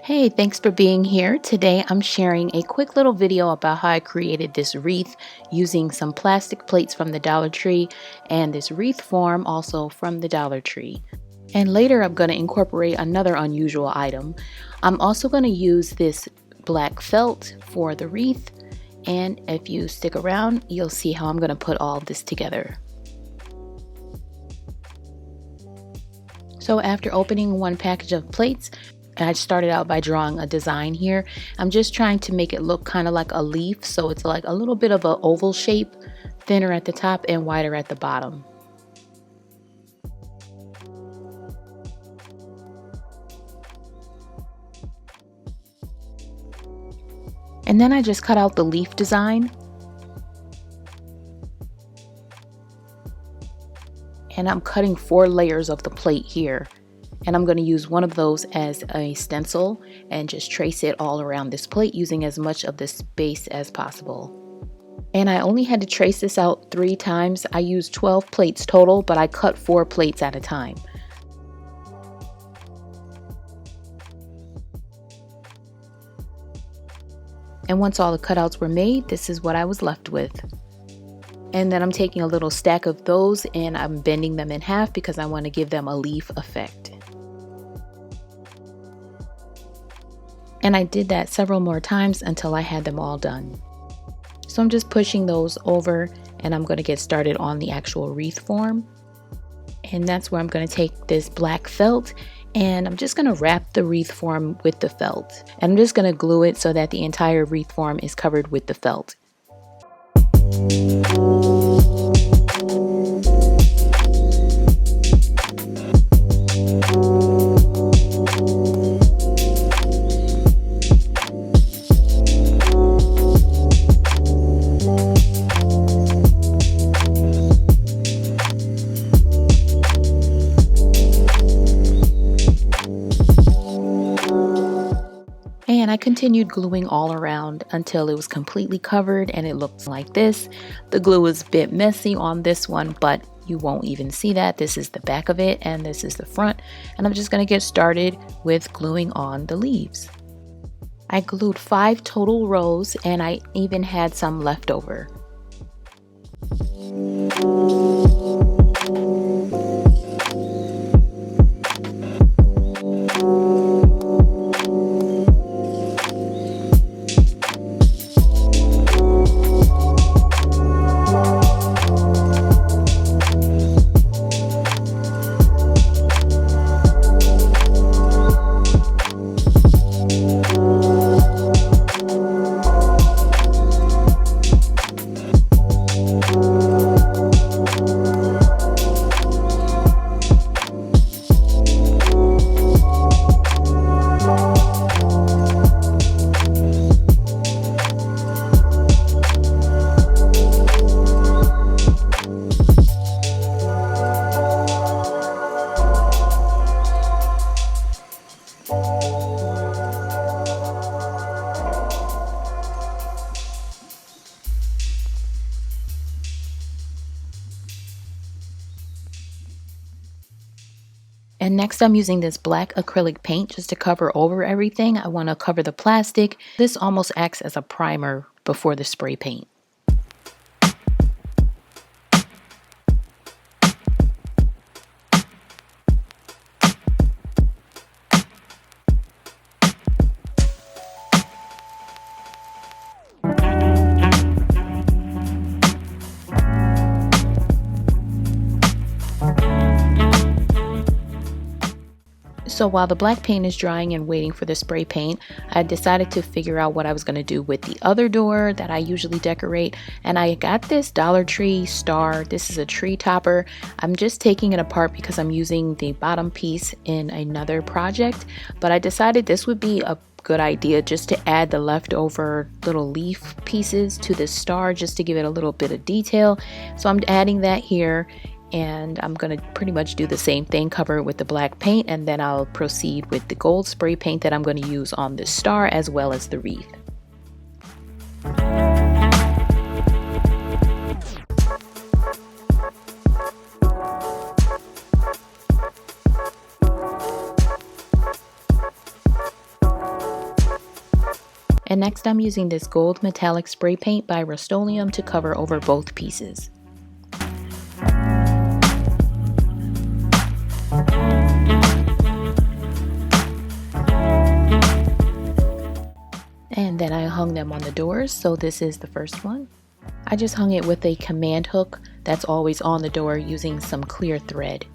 Hey, thanks for being here. Today I'm sharing a quick little video about how I created this wreath using some plastic plates from the Dollar Tree and this wreath form also from the Dollar Tree. And later I'm going to incorporate another unusual item. I'm also going to use this black felt for the wreath, and if you stick around you'll see how I'm going to put all this together. So after opening one package of plates, I started out by drawing a design here. I'm just trying to make it look kind of like a leaf, so it's like a little bit of an oval shape, thinner at the top and wider at the bottom. And then I just cut out the leaf design. And I'm cutting 4 layers of the plate here. And I'm going to use one of those as a stencil and just trace it all around this plate using as much of the space as possible. And I only had to trace this out 3 times. I used 12 plates total, but I cut 4 plates at a time. And once all the cutouts were made, this is what I was left with. And then I'm taking a little stack of those and I'm bending them in half because I want to give them a leaf effect. And I did that several more times until I had them all done. So I'm just pushing those over and I'm going to get started on the actual wreath form. And that's where I'm going to take this black felt and I'm just going to wrap the wreath form with the felt. And I'm just going to glue it so that the entire wreath form is covered with the felt. And I continued gluing all around until it was completely covered and it looked like this. The glue was a bit messy on this one, but you won't even see that. This is the back of it and this is the front. And I'm just going to get started with gluing on the leaves. I glued 5 total rows and I even had some left over. And next I'm using this black acrylic paint just to cover over everything. I want to cover the plastic. This almost acts as a primer before the spray paint. So while the black paint is drying and waiting for the spray paint, I decided to figure out what I was going to do with the other door that I usually decorate. And I got this Dollar Tree star. This is a tree topper. I'm just taking it apart because I'm using the bottom piece in another project. But I decided this would be a good idea just to add the leftover little leaf pieces to this star just to give it a little bit of detail. So I'm adding that here. And I'm going to pretty much do the same thing, cover it with the black paint, and then I'll proceed with the gold spray paint that I'm going to use on this star as well as the wreath. And next I'm using this gold metallic spray paint by Rust-Oleum to cover over both pieces. And then I hung them on the doors, so this is the first one. I just hung it with a command hook that's always on the door using some clear thread.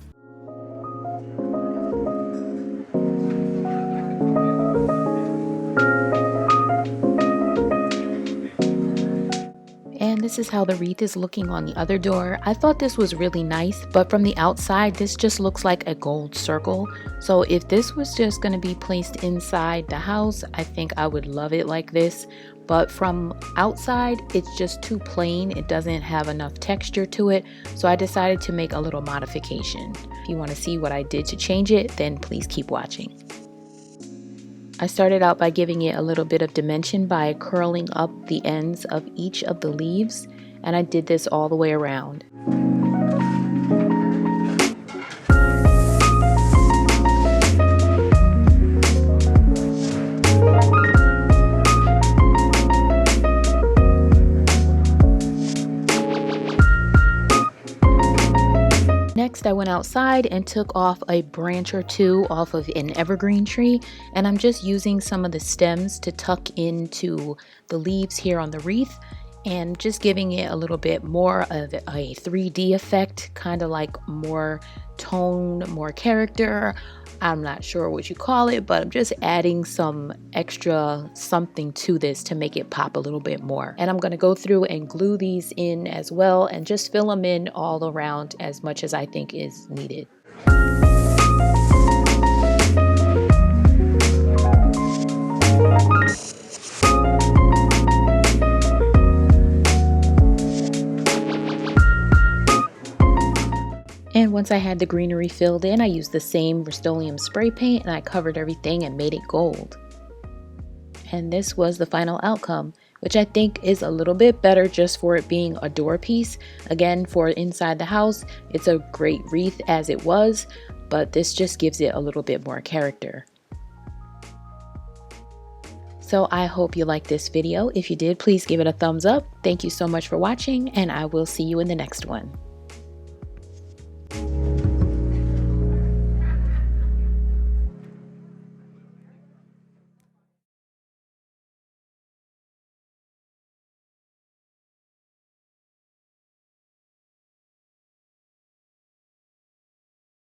And this is how the wreath is looking on the other door. I thought this was really nice, but from the outside, this just looks like a gold circle. So if this was just going to be placed inside the house, I think I would love it like this. But from outside, it's just too plain. It doesn't have enough texture to it. So I decided to make a little modification. If you want to see what I did to change it, then please keep watching. I started out by giving it a little bit of dimension by curling up the ends of each of the leaves, and I did this all the way around. Next, I went outside and took off a branch or two off of an evergreen tree, and I'm just using some of the stems to tuck into the leaves here on the wreath and just giving it a little bit more of a 3D effect, kind of like more tone, more character. I'm not sure what you call it, but I'm just adding some extra something to this to make it pop a little bit more. And I'm going to go through and glue these in as well and just fill them in all around as much as I think is needed. And once I had the greenery filled in, I used the same Rust-Oleum spray paint and I covered everything and made it gold. And this was the final outcome, which I think is a little bit better just for it being a door piece. Again, for inside the house, it's a great wreath as it was, but this just gives it a little bit more character. So I hope you liked this video. If you did, please give it a thumbs up. Thank you so much for watching, and I will see you in the next one.